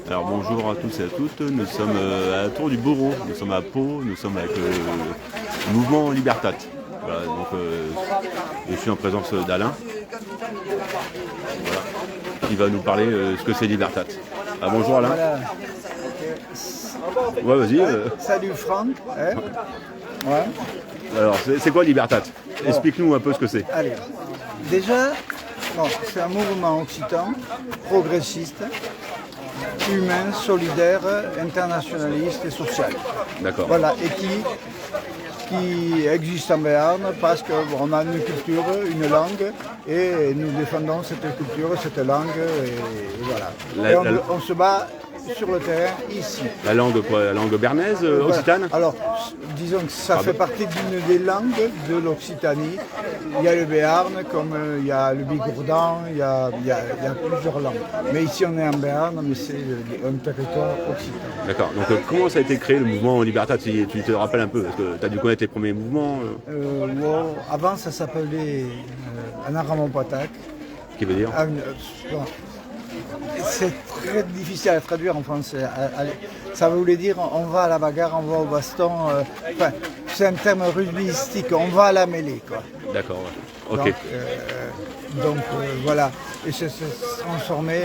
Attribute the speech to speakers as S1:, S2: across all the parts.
S1: Alors bonjour à tous et à toutes, nous sommes à la Tour du Bourreau, nous sommes à Pau, nous sommes avec le mouvement Libertat. Voilà, donc je suis en présence d'Alain, voilà, qui va nous parler ce que c'est Libertat. Ah, bonjour Alain.
S2: Voilà.
S1: Ouais, vas-y.
S2: Salut Franck. Hein, ouais.
S1: Alors c'est quoi Libertat? Explique-nous un peu ce que c'est.
S2: Allez. Déjà, bon, c'est un mouvement occitan, progressiste, humain, solidaire, internationaliste et social.
S1: D'accord.
S2: Voilà, et qui existe en Béarn parce qu'on a une culture, une langue, et nous défendons cette culture, cette langue, et voilà. On se bat sur le terrain ici.
S1: La langue quoi? La langue bernaise, occitane?
S2: Voilà. Alors, disons que ça fait partie d'une des langues de l'Occitanie. Il y a le Béarn, comme il y a le Bigourdan, il y a plusieurs langues. Mais ici on est en Béarn, mais c'est un territoire occitan.
S1: D'accord. Donc comment ça a été créé le mouvement Libertat? Tu te rappelles un peu, parce que tu as dû connaître les premiers mouvements.
S2: Avant ça s'appelait Anaramon-Patak.
S1: Ce qui veut dire
S2: c'est très difficile à traduire en français. Ça voulait dire on va à la bagarre, on va au baston. C'est un terme rugbyistique, on va à la mêlée, quoi.
S1: D'accord, ouais. Ok.
S2: Donc voilà, et c'est transformé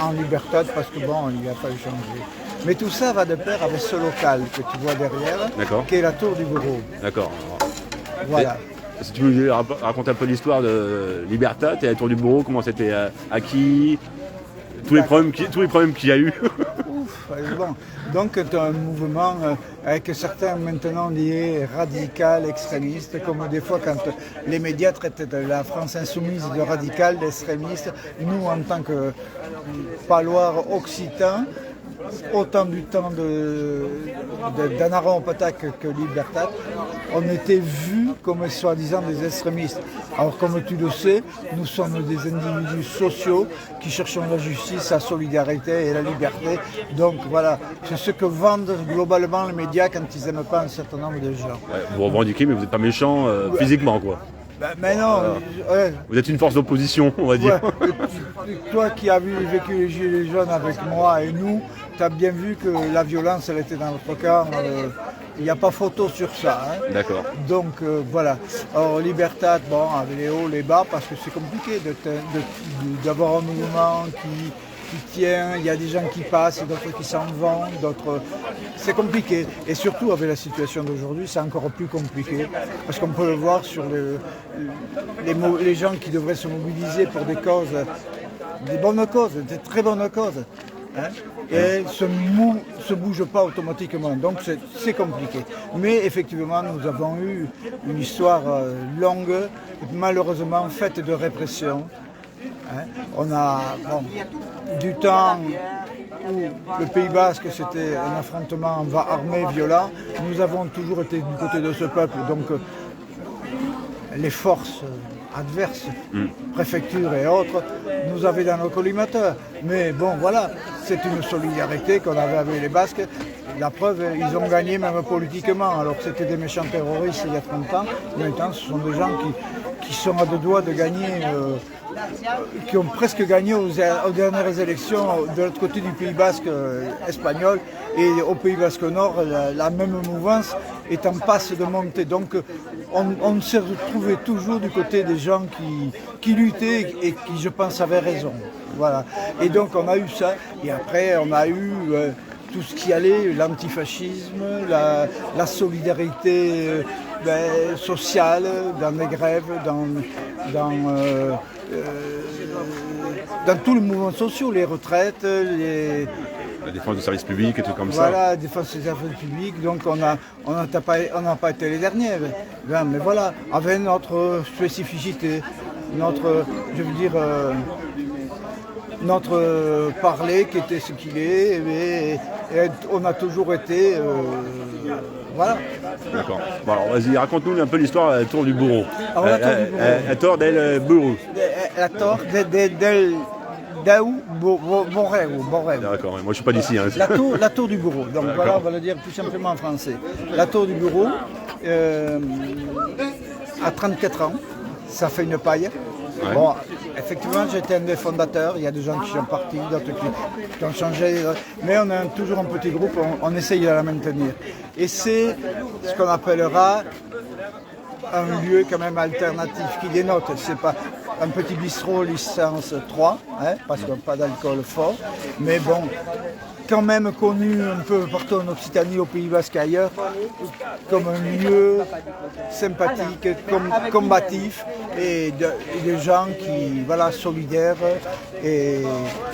S2: en Libertat parce que bon, il a fallu changer. Mais tout ça va de pair avec ce local que tu vois derrière, qui est la Tour du Bourreau.
S1: D'accord.
S2: Voilà.
S1: Si tu veux raconter un peu l'histoire de Libertat et la Tour du Bourreau, comment c'était acquis, tous les problèmes qu'il y a eu.
S2: Ouf, bon. Donc c'est un mouvement avec certains maintenant liés radical, extrémiste, comme des fois quand les médias traitent de la France insoumise de radical, d'extrémiste, nous en tant que palois occitans, autant du temps d'Anaron-Patak que Libertat, on était vus comme soi-disant des extrémistes. Alors comme tu le sais, nous sommes des individus sociaux qui cherchons la justice, la solidarité et la liberté. Donc voilà, c'est ce que vendent globalement les médias quand ils n'aiment pas un certain nombre de gens.
S1: Ouais, vous revendiquez, mais vous n'êtes pas méchant physiquement, quoi.
S2: Mais non,
S1: vous êtes une force d'opposition, on va dire.
S2: Ouais. Toi qui as vécu les Gilets jaunes avec moi et nous, tu as bien vu que la violence, elle était dans notre camp. Il n'y a pas photo sur ça. Hein.
S1: D'accord.
S2: Donc voilà. Alors Libertat, bon, avec les hauts, les bas, parce que c'est compliqué d'avoir un mouvement qui tient, il y a des gens qui passent, d'autres qui s'en vont, d'autres... C'est compliqué. Et surtout avec la situation d'aujourd'hui, c'est encore plus compliqué. Parce qu'on peut le voir sur les gens qui devraient se mobiliser pour des causes, des bonnes causes, des très bonnes causes. Hein, et se bouge pas automatiquement, donc c'est compliqué. Mais effectivement, nous avons eu une histoire longue, malheureusement faite de répression. Hein. On a du temps où le Pays Basque c'était un affrontement armé, violent. Nous avons toujours été du côté de ce peuple, donc les forces adverses, préfecture et autres, nous avaient dans nos collimateurs. Mais bon, voilà, c'est une solidarité qu'on avait avec les Basques. La preuve, ils ont gagné même politiquement, alors que c'était des méchants terroristes il y a 30 ans. Maintenant, ce sont des gens qui sont à deux doigts de gagner, qui ont presque gagné aux dernières élections de l'autre côté du Pays Basque espagnol. Et au Pays Basque Nord, la même mouvance est en passe de monter. Donc on s'est retrouvé toujours du côté des gens qui luttaient et qui, je pense, avaient raison. Voilà. Et donc on a eu ça. Et après, on a eu tout ce qui allait, l'antifascisme, la solidarité sociale, dans les grèves, dans tous les mouvements sociaux, les retraites,
S1: la défense du service public et tout comme ça.
S2: Voilà, la défense du service public, donc on n'a pas été les derniers. Mais voilà, avec notre spécificité, notre parler qui était ce qu'il est, et on a toujours été... voilà.
S1: D'accord. Bon alors vas-y, raconte-nous un peu l'histoire de la Tour du Bourreau.
S2: Alors,
S1: la Tour del Bourreau.
S2: La Tour del Borrego.
S1: D'accord, moi je suis pas d'ici. Hein.
S2: La tour du Bourreau, donc voilà, on va le dire plus simplement en français. La Tour du Bourreau, à 34 ans, ça fait une paille.
S1: Ouais.
S2: Bon, effectivement, j'étais un des fondateurs. Il y a des gens qui sont partis, d'autres qui ont changé. Mais on a toujours un petit groupe, on essaye de la maintenir. Et c'est ce qu'on appellera un lieu quand même alternatif qui dénote. C'est pas un petit bistrot licence 3, hein, parce qu'on n'a pas d'alcool fort. Mais bon, quand même connu un peu partout en Occitanie, au Pays Basque et ailleurs, comme un lieu sympathique, combatif et de gens qui, voilà, solidaires. Et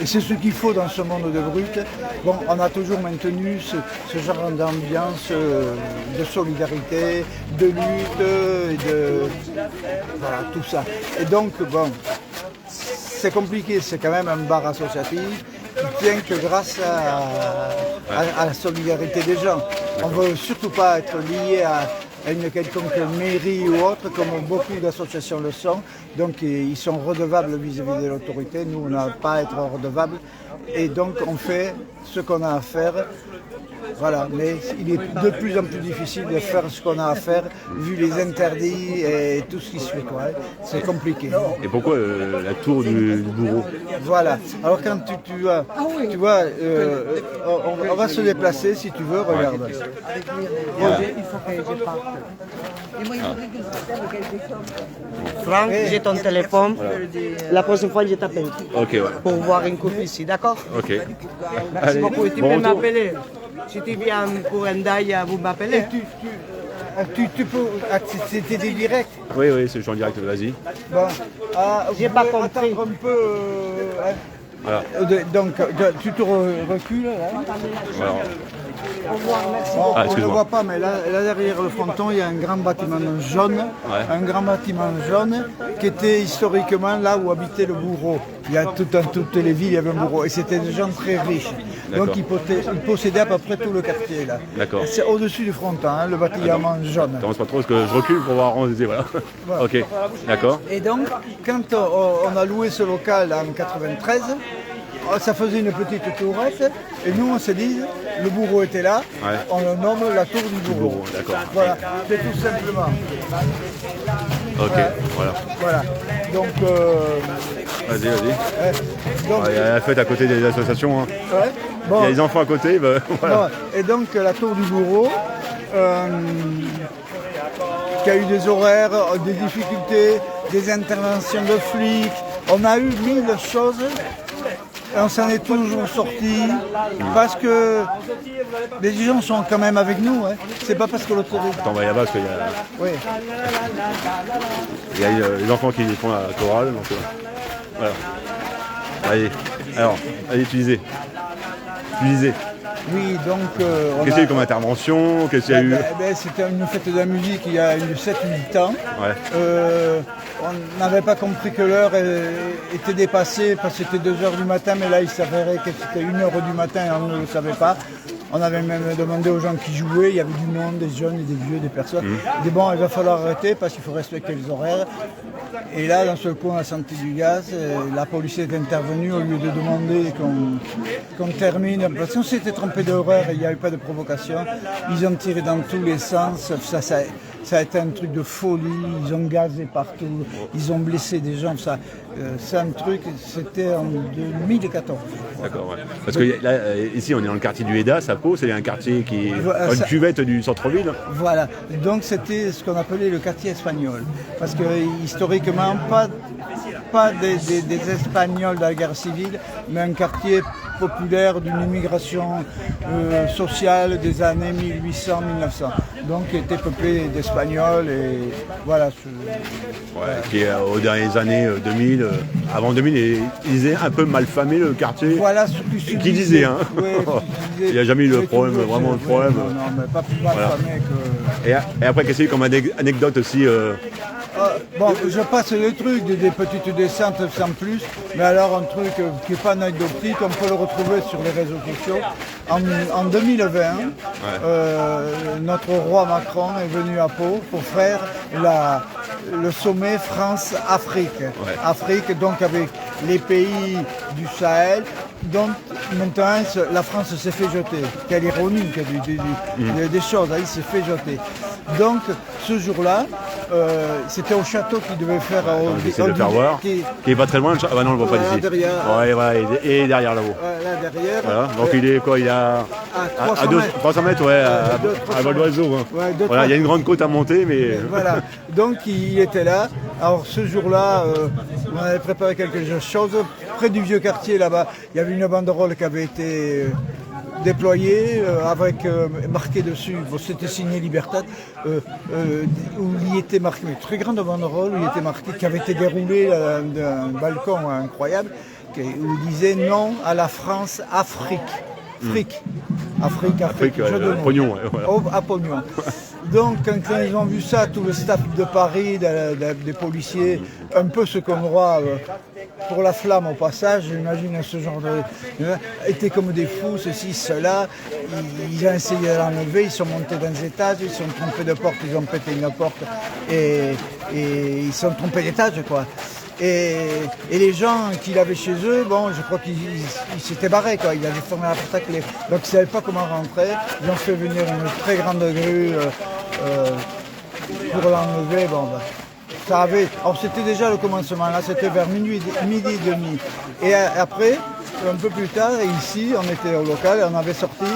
S2: c'est ce qu'il faut dans ce monde de brut. Bon, on a toujours maintenu ce genre d'ambiance de solidarité, de lutte, voilà, tout ça. Et donc, bon, c'est compliqué, c'est quand même un bar associatif qui tient que grâce à la solidarité des gens. On ne veut surtout pas être lié à une quelconque mairie ou autre, comme beaucoup d'associations le sont. Donc ils sont redevables vis-à-vis de l'autorité. Nous, on n'a pas à être redevables. Et donc on fait ce qu'on a à faire. Voilà, mais il est de plus en plus difficile de faire ce qu'on a à faire, vu les interdits et tout ce qui se fait, quoi. C'est compliqué.
S1: Et pourquoi la tour du bourreau?
S2: Voilà. Alors quand tu vois, on va se déplacer si tu veux, regarde.
S3: Il faut que je parte. Franck, j'ai ton téléphone. La prochaine fois, je t'appelle.
S1: Ok, ouais.
S3: Pour voir une coupe ici, d'accord?
S1: Ok.
S3: Merci beaucoup. Tu
S1: bon
S3: peux
S1: retour.
S3: m'appeler. Si tu viens pour un daï, vous m'appelez.
S2: Tu peux, c'était des directs.
S1: Oui, je suis en direct, vas-y.
S2: Bon,
S3: J'ai
S2: vous
S3: pas
S2: pouvez
S3: compris.
S2: attendre un peu. Hein.
S1: Voilà.
S2: Donc, tu te recules. Hein.
S1: Alors,
S2: Bon, on ne le
S1: excuse-moi.
S2: voit pas, mais là derrière le fronton, il y a un grand bâtiment jaune.
S1: Ouais.
S2: Un grand bâtiment jaune qui était historiquement là où habitait le bourreau. Il y a toutes les villes, il y avait un bourreau. Et c'était des gens très riches. Donc ils possédaient à peu près tout le quartier là.
S1: D'accord.
S2: C'est au-dessus du fronton, hein, le bâtiment jaune.
S1: t'avances pas trop parce que je recule pour voir en voilà.
S2: Voilà.
S1: Ok, d'accord.
S2: Et donc, quand on a loué ce local en 93, ça faisait une petite tourette, et nous on s'est dit, le bourreau était là,
S1: Ouais.
S2: on le nomme la tour du bourreau.
S1: Bourreau, d'accord.
S2: Voilà, c'est tout simplement.
S1: Ok, voilà.
S2: Voilà. Donc,
S1: Vas-y.
S2: donc
S1: Il y a la fête à côté des associations. Hein.
S2: ouais, bon,
S1: Il y a les enfants à côté. Bah, voilà.
S2: bon, et donc la tour du bourreau, qui a eu des horaires, des difficultés, des interventions de flics, on a eu 1000 choses. Et on s'en est toujours sorti parce que les gens sont quand même avec nous. Hein. C'est pas parce que l'autorité.
S1: Attends, on va y là-bas parce qu'il
S2: Oui.
S1: y a les enfants qui font la chorale. Donc, voilà. Allez, alors, allez, tu disais.
S2: Oui, donc.
S1: Qu'est-ce qu'il y a eu comme intervention? Qu'est-ce qu'il y a eu?
S2: C'était une fête de la musique il y a eu 7-8 ans.
S1: Ouais.
S2: On n'avait pas compris que l'heure était dépassée parce que c'était 2h du matin, mais là il s'avérait que c'était 1h du matin et on ne le savait pas. On avait même demandé aux gens qui jouaient, il y avait du monde, des jeunes et des vieux, des personnes. On dit bon, il va falloir arrêter parce qu'il faut respecter les horaires. Et là, dans ce coup, on a senti du gaz. La police est intervenue au lieu de demander qu'on termine. Parce qu'on s'était trompé d'horaire et il n'y avait pas de provocation. Ils ont tiré dans tous les sens. Ça a été un truc de folie. Ils ont gazé partout. Ils ont blessé des gens. C'est un truc, c'était en 2014.
S1: D'accord, ouais. Parce que là, ici, on est dans le quartier du Hédas, à Pau, c'est un quartier qui est
S2: Voilà,
S1: une
S2: ça-
S1: cuvette du centre-ville.
S2: Voilà, donc c'était ce qu'on appelait le quartier espagnol. Parce que historiquement, pas des Espagnols de la guerre civile, mais un quartier populaire d'une immigration sociale des années 1800-1900. Donc qui était peuplé d'Espagnols et voilà.
S1: Qui est aux dernières années 2000, avant 2000, il disait un peu malfamé le quartier.
S2: Voilà ce que je
S1: Qui disait, hein.
S2: Ouais,
S1: Il n'y a jamais eu de problème, vraiment de problème.
S2: Non, mais pas plus mal
S1: Voilà.
S2: famé que...
S1: Et après, qu'est-ce qu'il y a eu comme anecdote aussi
S2: Bon, je passe le truc des petites descentes sans plus, mais alors un truc qui n'est pas anecdotique, on peut le retrouver sur les réseaux sociaux. En 2020, notre roi Macron est venu à Pau pour faire le sommet France-Afrique. Afrique, donc avec les pays du Sahel, dont maintenant la France s'est fait jeter. Quelle ironie, des choses, il s'est fait jeter. Donc ce jour-là, c'était au château qui devait faire...
S1: J'essaie de faire voir. Qui est pas très loin. Ah bah non, on le voit pas d'ici.
S2: Derrière.
S1: Ouais, voilà, et derrière là-haut.
S2: Là derrière.
S1: Voilà. Donc il est quoi? Il a
S2: à
S1: 300 mètres, ouais, à vol d'oiseau. Hein.
S2: Ouais,
S1: voilà, il y a une grande côte à monter, mais...
S2: Voilà, donc il était là. Alors ce jour-là, on avait préparé quelque chose. Près du vieux quartier là-bas, il y avait une banderole qui avait été déployée avec marqué dessus, bon, c'était signé Libertad, où il était marqué, une très grande banderole, où il était marqué, qui avait été déroulée d'un balcon incroyable, où il disait non à la France, Afrique. Afrique, jeu de mots.
S1: Pognon, voilà.
S2: À pognon. Donc, quand ils ont vu ça, tout le staff de Paris, des policiers, un peu ce qu'on voit pour la flamme au passage, j'imagine ce genre de... étaient comme des fous, ceci, cela. Ils ont essayé de l'enlever, ils sont montés dans les étages, ils sont trompés de porte, ils ont pété une porte et ils sont trompés d'étage, quoi. Et les gens qu'il avait chez eux, bon, je crois qu'ils s'étaient barrés, quoi. Ils avaient fermé la porte à clé. Donc ils ne savaient pas comment rentrer. Ils ont fait venir une très grande grue pour l'enlever. Bon, ben, ça avait... Alors c'était déjà le commencement, là c'était vers midi et demi. Et après, un peu plus tard, ici, on était au local et on avait sorti...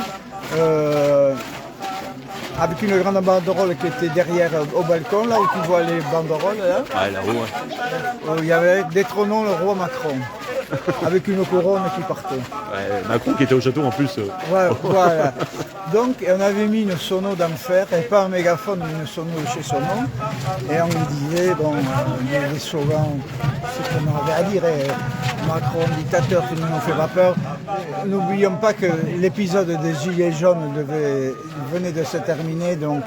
S2: avec une grande banderole qui était derrière au balcon, là où tu vois les banderoles, là.
S1: Ouais, là-haut, ouais.
S2: Où il y avait détrônant le roi Macron, avec une couronne qui partait.
S1: Ouais, Macron qui était au château en plus.
S2: Ouais, voilà. Donc on avait mis une sono d'enfer, et pas un mégaphone, mais une sono de chez Sono. Et on lui disait, bon, les slogans, ce qu'on avait à dire, Macron, dictateur, tu ne nous fais pas peur. N'oublions pas que l'épisode des Gilets jaunes venait de se terminer, donc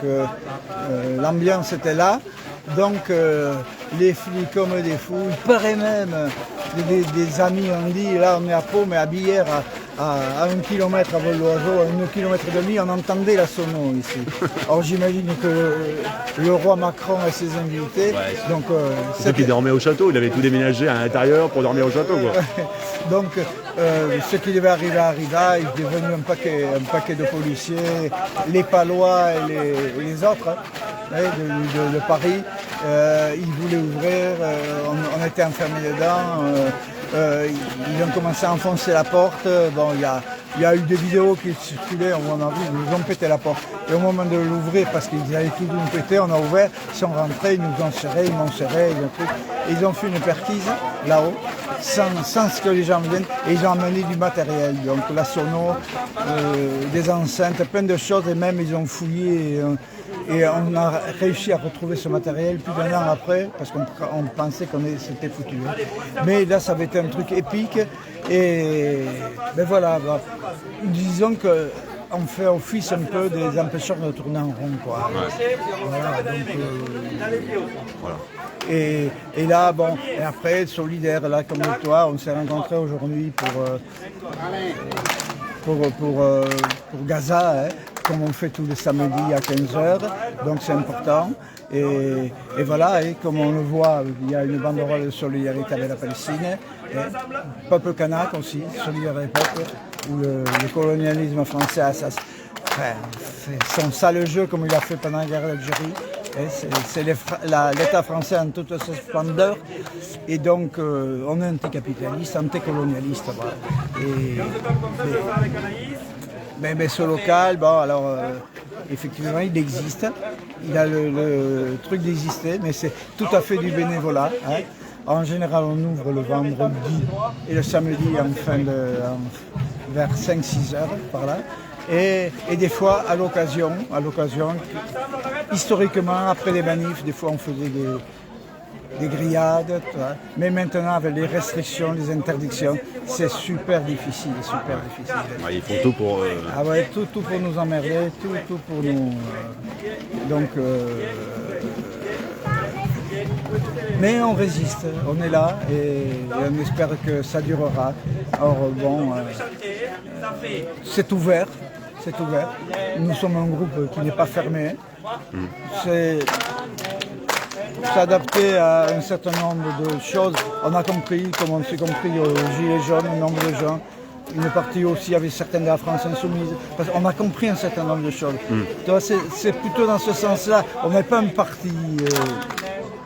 S2: l'ambiance était là. Donc les flics comme des fous, il paraît même, des amis ont dit, là on est à Pau, mais à Billère, à 1 kilomètre à vol d'oiseau, à 1 kilomètre et demi, on entendait la sono ici. Alors j'imagine que le roi Macron et ses invités,
S1: ouais,
S2: donc...
S1: c'est qu'il dormait au château, il avait tout déménagé à l'intérieur pour dormir au château, quoi.
S2: Donc ce qui devait arriver arriva, il est devenu un paquet de policiers, les Palois et les autres de Paris. Ils voulaient ouvrir, on était enfermés dedans. Ils ont commencé à enfoncer la porte. Bon, il y a eu des vidéos qui circulaient, on a vu, ils nous ont pété la porte. Et au moment de l'ouvrir, parce qu'ils avaient tout nous pété, on a ouvert, ils sont rentrés, ils nous ont serrés, ils m'ont serré, et ils ont fait une perquise là-haut, sans ce que les gens viennent, et ils ont amené du matériel, donc la sono, des enceintes, plein de choses, et même ils ont fouillé. Et on a réussi à retrouver ce matériel plus d'1 an après, parce qu'on pensait qu'on s'était foutu. Mais là, ça avait été un truc épique. Et ben voilà, disons qu'on fait office un peu des empêcheurs de tourner en rond, quoi. Ouais. Voilà, donc, voilà. Et là, bon, et après, solidaire, là, comme toi, on s'est rencontrés aujourd'hui pour Gaza, hein, comme on fait tous les samedis à 15h, donc c'est important. Et voilà, et comme on le voit, il y a une banderole de solidarité avec la Palestine, et peuple kanak aussi, solidarité peuple, où le colonialisme français a fait son sale jeu comme il a fait pendant la guerre d'Algérie. C'est l'État français en toute sa splendeur, et donc on est anticapitaliste, anticolonialiste. Voilà. Mais ce local, bon, alors effectivement il existe, il a le truc d'exister, mais c'est tout à fait du bénévolat. Hein. En général, on ouvre le vendredi et le samedi vers 5-6 heures par là. Et des fois, à l'occasion, historiquement, après les manifs, des fois on faisait des grillades, mais maintenant avec les restrictions, les interdictions, c'est super difficile.
S1: Ouais, ils font tout pour...
S2: Ah ouais, tout pour nous emmerder, tout pour nous... Mais on résiste, on est là et on espère que ça durera. Or bon, c'est ouvert. Nous sommes un groupe qui n'est pas fermé. C'est s'adapter à un certain nombre de choses. On a compris, comme on s'est compris aux Gilets jaunes, un nombre de gens. une partie aussi avec certains de la France insoumise. Parce qu'on a compris un certain nombre de choses. Tu vois, c'est plutôt dans ce sens-là. On n'est pas un parti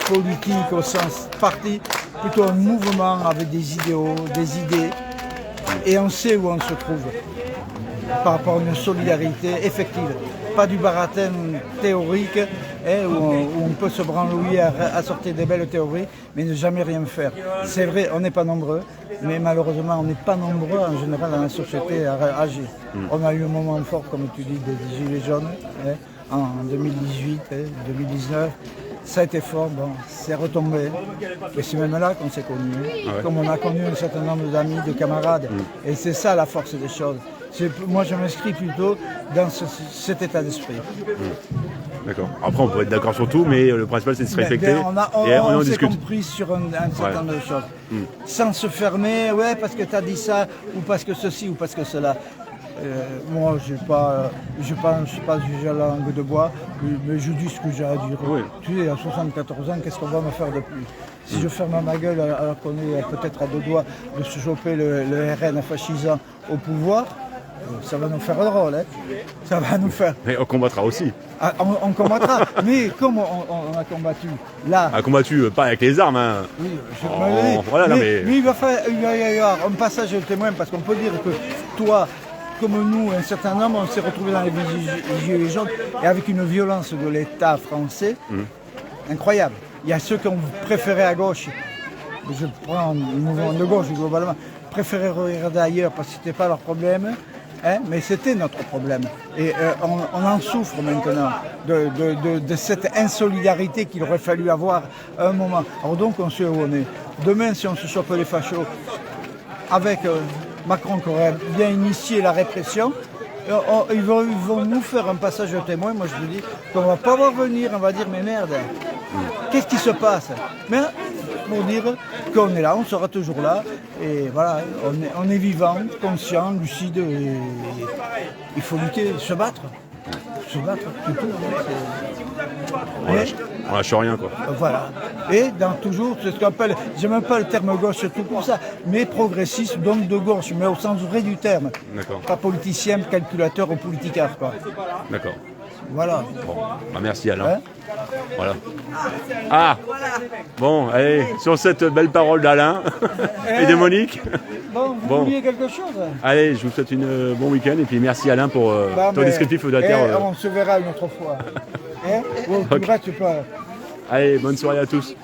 S2: politique au sens parti, plutôt un mouvement avec des idéaux, des idées. Et on sait où on se trouve par rapport à une solidarité effective. Pas du baratin théorique où on peut se branlouiller à sortir des belles théories, mais ne jamais rien faire. C'est vrai, on n'est pas nombreux, mais malheureusement, on n'est pas nombreux en général dans la société à agir. On a eu un moment fort, comme tu dis, des Gilets jaunes en 2018, 2019. Ça a été fort, bon, c'est retombé. Et c'est même là qu'on s'est connus. Comme on a connu un certain nombre d'amis, de camarades. Et c'est ça la force des choses. Moi, je m'inscris plutôt dans cet état d'esprit.
S1: D'accord. Après, on peut être d'accord sur tout, mais le principal, c'est de se respecter.
S2: On s'est compris sur un certain nombre de choses. Sans se fermer, ouais, parce que tu as dit ça, ou parce que ceci, ou parce que cela. Moi, je ne suis pas juge à la langue de bois, mais je dis ce que j'ai à dire.
S1: Oui.
S2: Tu sais, à 74 ans, qu'est-ce qu'on va me faire de plus? Si je ferme ma gueule alors qu'on est peut-être à deux doigts de se choper le RN fascisant au pouvoir, ça va nous faire drôle. Hein. Ça va nous faire...
S1: Mais on combattra aussi.
S2: Ah, on combattra, mais comme on a combattu là...
S1: On a combattu, pas avec les armes, hein.
S2: Oui,
S1: voilà,
S2: mais il va y avoir un passage de témoin, parce qu'on peut dire que toi... Comme nous, un certain nombre, on s'est retrouvés dans les Gilets jaunes et avec une violence de l'État français incroyable. Il y a ceux qui ont préféré à gauche, je prends le mouvement de gauche globalement, préféraient regarder ailleurs parce que ce n'était pas leur problème, mais c'était notre problème. Et on en souffre maintenant de cette insolidarité qu'il aurait fallu avoir à un moment. Alors donc on sait où on est. Demain, si on se chope les fachos avec... Macron qui aurait bien initié la répression, ils vont nous faire un passage de témoin. Moi je vous dis qu'on ne va pas voir venir, on va dire mais merde, qu'est-ce qui se passe? Mais pour dire qu'on est là, on sera toujours là, et voilà, on est vivant, conscient, lucide, et il faut lutter, se battre, c'est tout.
S1: On lâche rien, quoi.
S2: Voilà. Et dans toujours, c'est ce qu'on appelle, j'aime pas le terme gauche, surtout pour ça, mais progressiste, donc de gauche, mais au sens vrai du terme.
S1: D'accord.
S2: Pas politicien, calculateur ou politicard, quoi.
S1: D'accord.
S2: Voilà.
S1: Bon, bah merci Alain. Voilà. Ah bon, allez, sur cette belle parole d'Alain et de Monique.
S2: Vous vouliez quelque chose?
S1: Allez, je vous souhaite une bon week-end et puis merci Alain pour ton descriptif de la terre.
S2: On se verra une autre fois. Tu peux...
S1: Allez, bonne soirée à tous.